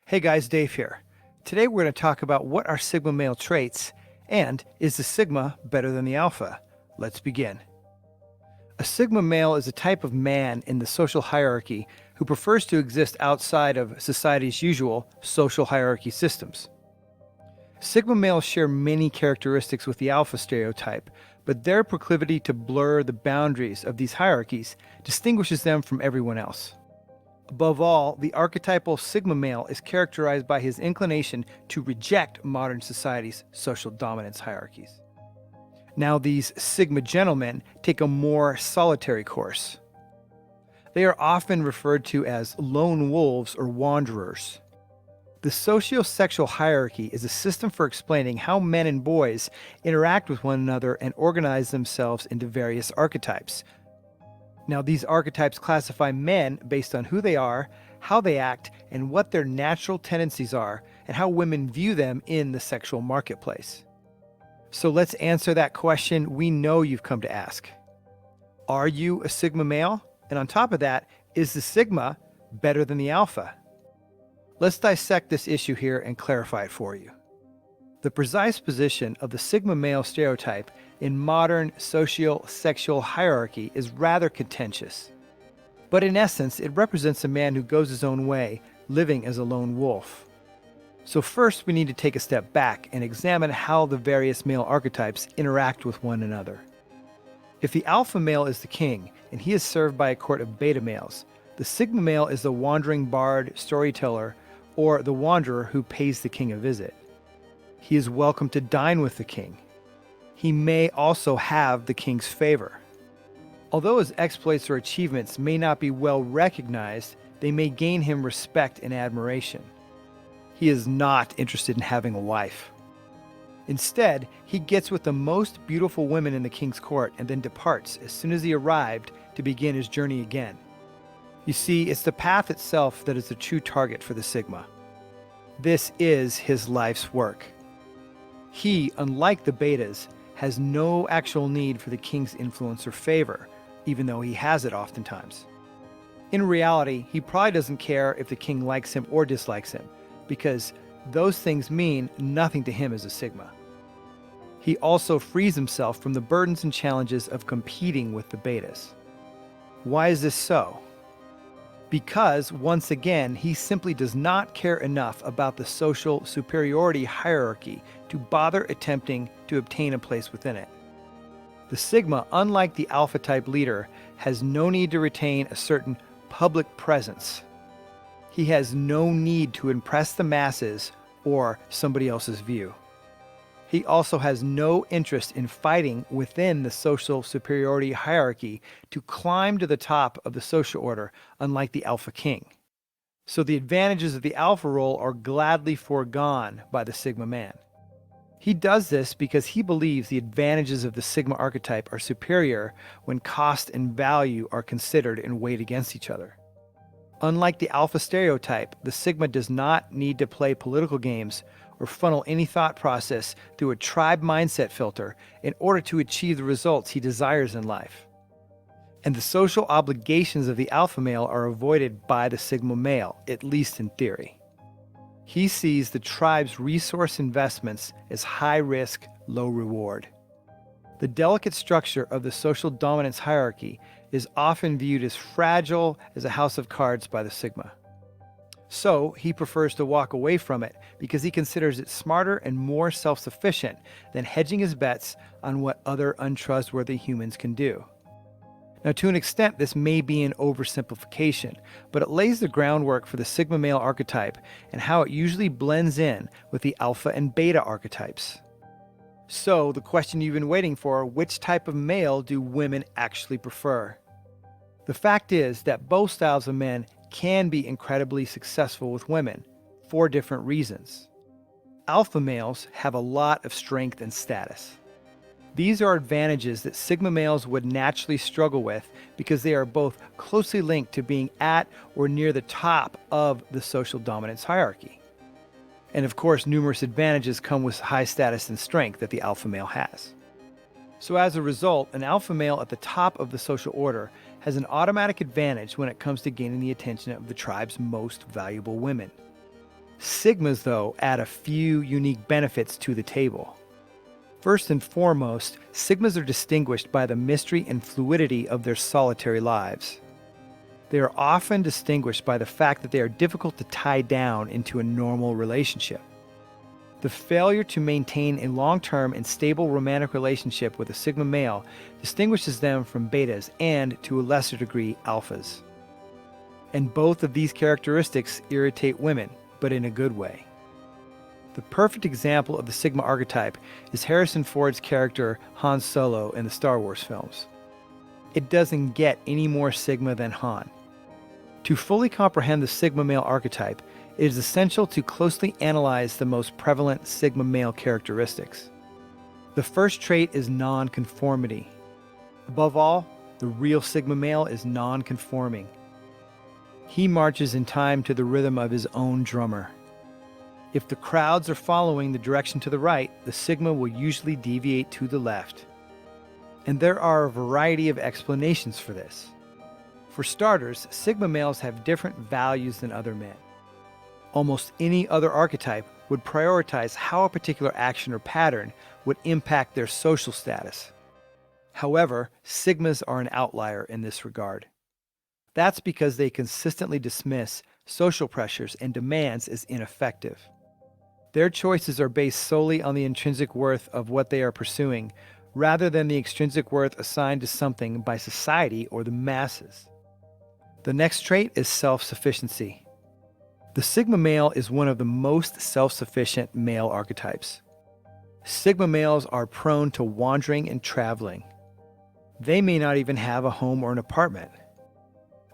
Hey guys, Dave here. Today we're going to talk about what are Sigma male traits and is the Sigma better than the Alpha? Let's begin. A Sigma male is a type of man in the social hierarchy who prefers to exist outside of society's usual social hierarchy systems. Sigma males share many characteristics with the Alpha stereotype, but their proclivity to blur the boundaries of these hierarchies distinguishes them from everyone else. Above all, the archetypal Sigma male is characterized by his inclination to reject modern society's social dominance hierarchies. Now, these Sigma gentlemen take a more solitary course. They are often referred to as lone wolves or wanderers. The socio-sexual hierarchy is a system for explaining how men and boys interact with one another and organize themselves into various archetypes. Now, these archetypes classify men based on who they are, how they act, and what their natural tendencies are, and how women view them in the sexual marketplace. So let's answer that question we know you've come to ask. Are you a Sigma male? And on top of that, is the Sigma better than the Alpha? Let's dissect this issue here and clarify it for you. The precise position of the Sigma male stereotype in modern socio-sexual hierarchy is rather contentious. But in essence, it represents a man who goes his own way, living as a lone wolf. So first, we need to take a step back and examine how the various male archetypes interact with one another. If the Alpha male is the king, and he is served by a court of beta males, the Sigma male is the wandering bard, storyteller, or the wanderer who pays the king a visit. He is welcome to dine with the king. He may also have the king's favor. Although his exploits or achievements may not be well recognized, they may gain him respect and admiration. He is not interested in having a wife. Instead, he gets with the most beautiful women in the king's court and then departs as soon as he arrived to begin his journey again. You see, it's the path itself that is the true target for the Sigma. This is his life's work. He, unlike the betas, has no actual need for the king's influence or favor, even though he has it oftentimes. In reality, he probably doesn't care if the king likes him or dislikes him, because those things mean nothing to him as a Sigma. He also frees himself from the burdens and challenges of competing with the betas. Why is this so? Because, once again, he simply does not care enough about the social superiority hierarchy to bother attempting to obtain a place within it. The Sigma, unlike the Alpha-type leader, has no need to retain a certain public presence. He has no need to impress the masses or somebody else's view. He also has no interest in fighting within the social superiority hierarchy to climb to the top of the social order, unlike the Alpha King. So the advantages of the Alpha role are gladly foregone by the Sigma man. He does this because he believes the advantages of the Sigma archetype are superior when cost and value are considered and weighed against each other. Unlike the Alpha stereotype, the Sigma does not need to play political games or funnel any thought process through a tribe mindset filter in order to achieve the results he desires in life. And the social obligations of the Alpha male are avoided by the Sigma male, at least in theory. He sees the tribe's resource investments as high risk, low reward. The delicate structure of the social dominance hierarchy is often viewed as fragile as a house of cards by the Sigma. So he prefers to walk away from it because he considers it smarter and more self-sufficient than hedging his bets on what other untrustworthy humans can do. Now, to an extent, this may be an oversimplification, but it lays the groundwork for the Sigma male archetype and how it usually blends in with the Alpha and Beta archetypes. So, the question you've been waiting for, which type of male do women actually prefer? The fact is that both styles of men can be incredibly successful with women for different reasons. Alpha males have a lot of strength and status. These are advantages that Sigma males would naturally struggle with because they are both closely linked to being at or near the top of the social dominance hierarchy. And of course, numerous advantages come with high status and strength that the Alpha male has. So as a result, an Alpha male at the top of the social order has an automatic advantage when it comes to gaining the attention of the tribe's most valuable women. Sigmas, though, add a few unique benefits to the table. First and foremost, Sigmas are distinguished by the mystery and fluidity of their solitary lives. They are often distinguished by the fact that they are difficult to tie down into a normal relationship. The failure to maintain a long-term and stable romantic relationship with a Sigma male distinguishes them from betas and, to a lesser degree, alphas. And both of these characteristics irritate women, but in a good way. The perfect example of the Sigma archetype is Harrison Ford's character Han Solo in the Star Wars films. It doesn't get any more Sigma than Han. To fully comprehend the Sigma male archetype, it is essential to closely analyze the most prevalent Sigma male characteristics. The first trait is non-conformity. Above all, the real Sigma male is non-conforming. He marches in time to the rhythm of his own drummer. If the crowds are following the direction to the right, the Sigma will usually deviate to the left. And there are a variety of explanations for this. For starters, Sigma males have different values than other men. Almost any other archetype would prioritize how a particular action or pattern would impact their social status. However, Sigmas are an outlier in this regard. That's because they consistently dismiss social pressures and demands as ineffective. Their choices are based solely on the intrinsic worth of what they are pursuing, rather than the extrinsic worth assigned to something by society or the masses. The next trait is self-sufficiency. The Sigma male is one of the most self-sufficient male archetypes. Sigma males are prone to wandering and traveling. They may not even have a home or an apartment.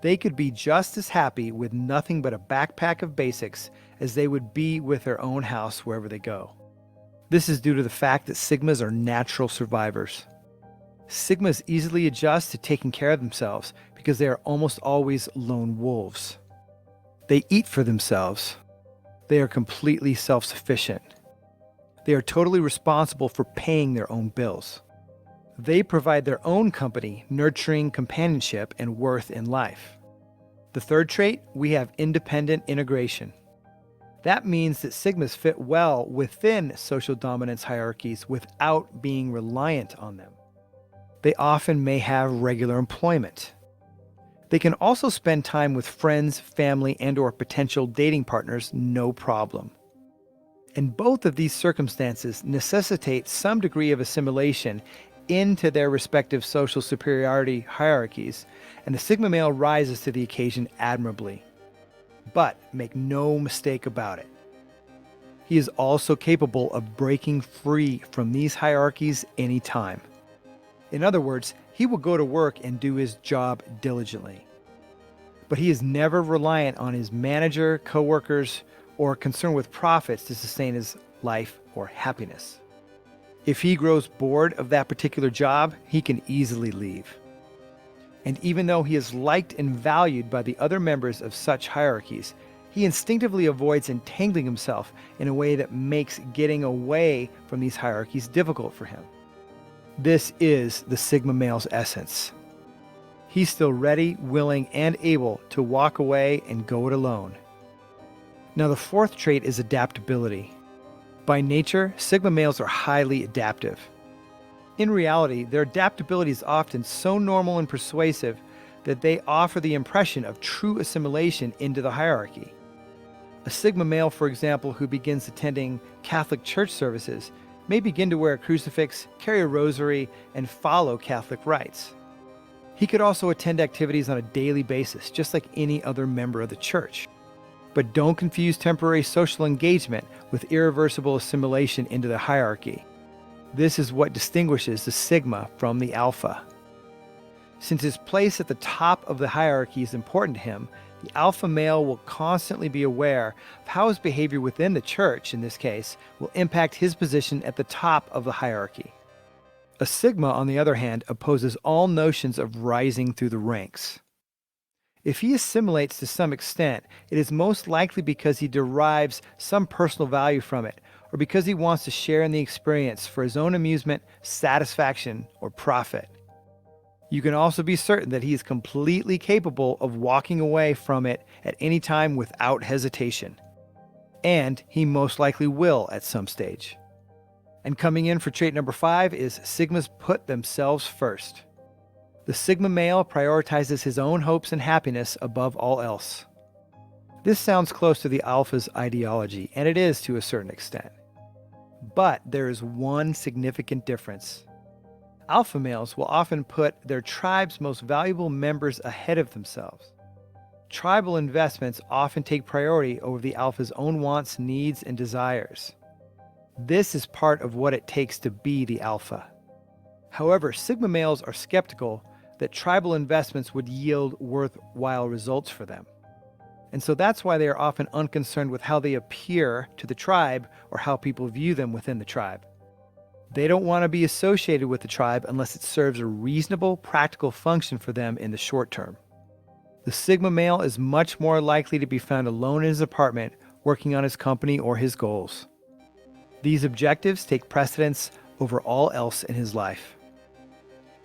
They could be just as happy with nothing but a backpack of basics as they would be with their own house wherever they go. This is due to the fact that Sigmas are natural survivors. Sigmas easily adjust to taking care of themselves because they are almost always lone wolves. They eat for themselves. They are completely self-sufficient. They are totally responsible for paying their own bills. They provide their own company, nurturing companionship and worth in life. The third trait, we have independent integration. That means that Sigmas fit well within social dominance hierarchies without being reliant on them. They often may have regular employment. They can also spend time with friends, family, and/or potential dating partners, no problem. And both of these circumstances necessitate some degree of assimilation into their respective social superiority hierarchies, and the Sigma male rises to the occasion admirably. But make no mistake about it, he is also capable of breaking free from these hierarchies anytime. In other words, he will go to work and do his job diligently. But he is never reliant on his manager, coworkers, or concerned with profits to sustain his life or happiness. If he grows bored of that particular job, he can easily leave. And even though he is liked and valued by the other members of such hierarchies, he instinctively avoids entangling himself in a way that makes getting away from these hierarchies difficult for him. This is the Sigma male's essence. He's still ready, willing, and able to walk away and go it alone. Now, the fourth trait is adaptability. By nature, Sigma males are highly adaptive. In reality, their adaptability is often so normal and persuasive that they offer the impression of true assimilation into the hierarchy. A Sigma male, for example, who begins attending Catholic church services may begin to wear a crucifix, carry a rosary, and follow Catholic rites. He could also attend activities on a daily basis, just like any other member of the church. But don't confuse temporary social engagement with irreversible assimilation into the hierarchy. This is what distinguishes the Sigma from the Alpha. Since his place at the top of the hierarchy is important to him, the Alpha male will constantly be aware of how his behavior within the church, in this case, will impact his position at the top of the hierarchy. A Sigma, on the other hand, opposes all notions of rising through the ranks. If he assimilates to some extent, it is most likely because he derives some personal value from it, or because he wants to share in the experience for his own amusement, satisfaction, or profit. You can also be certain that he is completely capable of walking away from it at any time without hesitation. and he most likely will at some stage. And coming in for trait number 5 is Sigmas put themselves first. The Sigma male prioritizes his own hopes and happiness above all else. This sounds close to the Alpha's ideology, and it is to a certain extent. But there is one significant difference. Alpha males will often put their tribe's most valuable members ahead of themselves. Tribal investments often take priority over the Alpha's own wants, needs, and desires. This is part of what it takes to be the Alpha. However, Sigma males are skeptical that tribal investments would yield worthwhile results for them. And so that's why they are often unconcerned with how they appear to the tribe or how people view them within the tribe. They don't want to be associated with the tribe unless it serves a reasonable, practical function for them in the short term. The Sigma male is much more likely to be found alone in his apartment, working on his company or his goals. These objectives take precedence over all else in his life.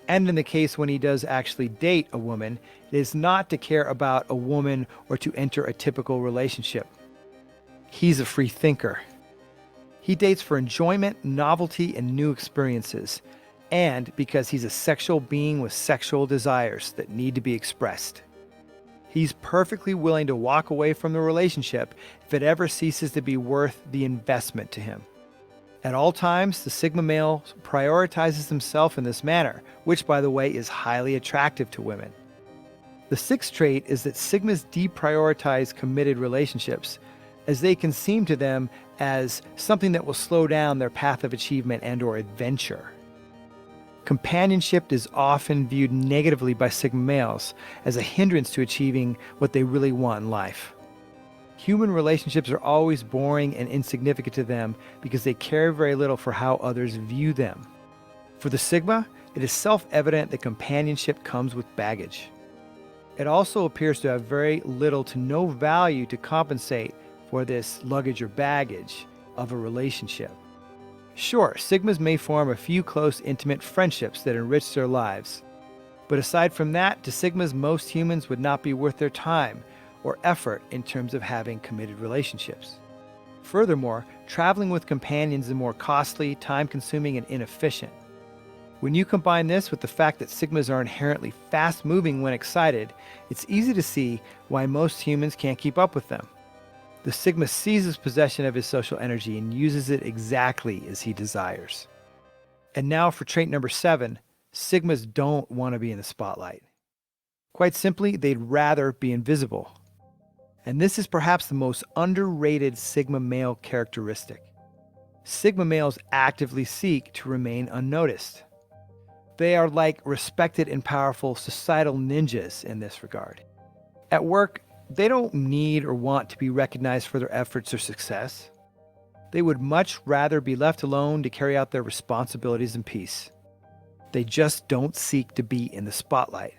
And in the case when he does actually date a woman, it is not to care about a woman or to enter a typical relationship. He's a free thinker. He dates for enjoyment, novelty, and new experiences, and because he's a sexual being with sexual desires that need to be expressed. He's perfectly willing to walk away from the relationship if it ever ceases to be worth the investment to him. At all times, the Sigma male prioritizes himself in this manner, which, by the way, is highly attractive to women. The 6th trait is that Sigmas deprioritize committed relationships, as they can seem to them as something that will slow down their path of achievement and/or adventure. Companionship is often viewed negatively by Sigma males as a hindrance to achieving what they really want in life. Human relationships are always boring and insignificant to them because they care very little for how others view them. For the Sigma, it is self-evident that companionship comes with baggage. It also appears to have very little to no value to compensate for this luggage or baggage of a relationship. Sure, Sigmas may form a few close, intimate friendships that enrich their lives. But aside from that, to Sigmas, most humans would not be worth their time or effort in terms of having committed relationships. Furthermore, traveling with companions is more costly, time-consuming, and inefficient. When you combine this with the fact that Sigmas are inherently fast-moving when excited, it's easy to see why most humans can't keep up with them. The Sigma seizes possession of his social energy and uses it exactly as he desires. And now for trait number 7, Sigmas don't want to be in the spotlight. Quite simply, they'd rather be invisible. And this is perhaps the most underrated Sigma male characteristic. Sigma males actively seek to remain unnoticed. They are like respected and powerful societal ninjas in this regard. At work, they don't need or want to be recognized for their efforts or success. They would much rather be left alone to carry out their responsibilities in peace. They just don't seek to be in the spotlight.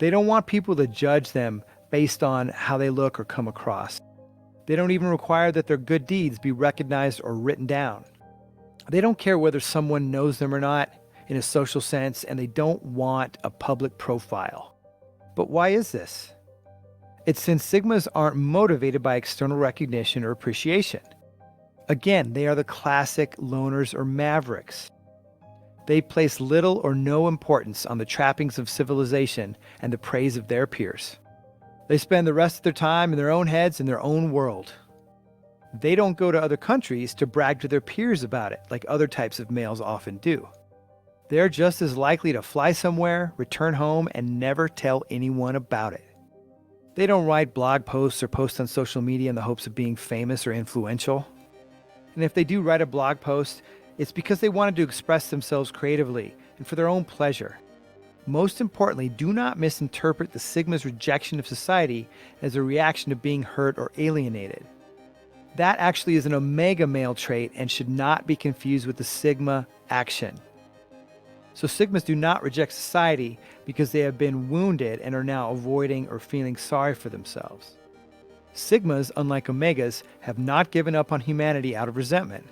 They don't want people to judge them based on how they look or come across. They don't even require that their good deeds be recognized or written down. They don't care whether someone knows them or not in a social sense, and they don't want a public profile. But why is this? It's since Sigmas aren't motivated by external recognition or appreciation. Again, they are the classic loners or mavericks. They place little or no importance on the trappings of civilization and the praise of their peers. They spend the rest of their time in their own heads in their own world. They don't go to other countries to brag to their peers about it like other types of males often do. They're just as likely to fly somewhere, return home, and never tell anyone about it. They don't write blog posts or post on social media in the hopes of being famous or influential. And if they do write a blog post, it's because they wanted to express themselves creatively and for their own pleasure. Most importantly, do not misinterpret the Sigma's rejection of society as a reaction to being hurt or alienated. That actually is an Omega male trait and should not be confused with the Sigma action. So Sigmas do not reject society because they have been wounded and are now avoiding or feeling sorry for themselves. Sigmas, unlike Omegas, have not given up on humanity out of resentment.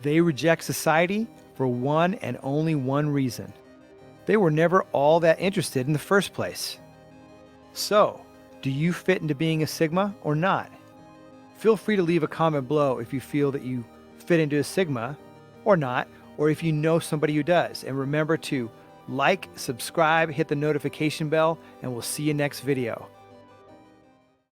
They reject society for one and only one reason. They were never all that interested in the first place. So, do you fit into being a Sigma or not? Feel free to leave a comment below if you feel that you fit into a Sigma or not, or if you know somebody who does. And remember to like, subscribe, hit the notification bell, and we'll see you next video.